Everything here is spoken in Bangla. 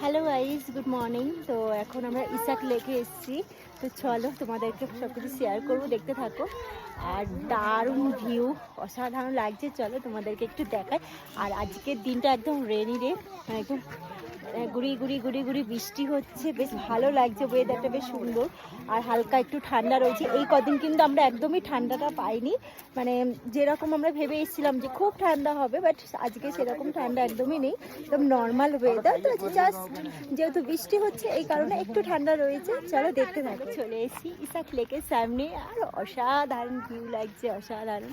Hello guys, good morning. তো এখন আমরা ইসাক লেকে এসেছি। তো চলো তোমাদেরকে সব কিছু শেয়ার করবো, দেখতে থাকো। আর দারুণ ভিউ, অসাধারণ লাগছে। চলো তোমাদেরকে একটু দেখাই। আর আজকের দিনটা একদম রেনি ডে, একদম গুড়ি গুড়ি গুড়ি গুড়ি বৃষ্টি হচ্ছে, বেশ ভালো লাগছে। ওয়েদারটা বেশ সুন্দর আর হালকা একটু ঠান্ডা রয়েছে। এই কদিন কিন্তু আমরা একদমই ঠান্ডাটা পাইনি, মানে যেরকম আমরা ভেবে এসেছিলাম যে খুব ঠান্ডা হবে, বাট আজকে সেরকম ঠান্ডা একদমই নেই, একদম নর্মাল ওয়েদার। তো জাস্ট যেহেতু বৃষ্টি হচ্ছে এই কারণে একটু ঠান্ডা রয়েছে। চলো দেখতে থাকো। চলে এসেছি ইসাক লেকের সামনে, আর অসাধারণ ভিউ লাগছে, অসাধারণ।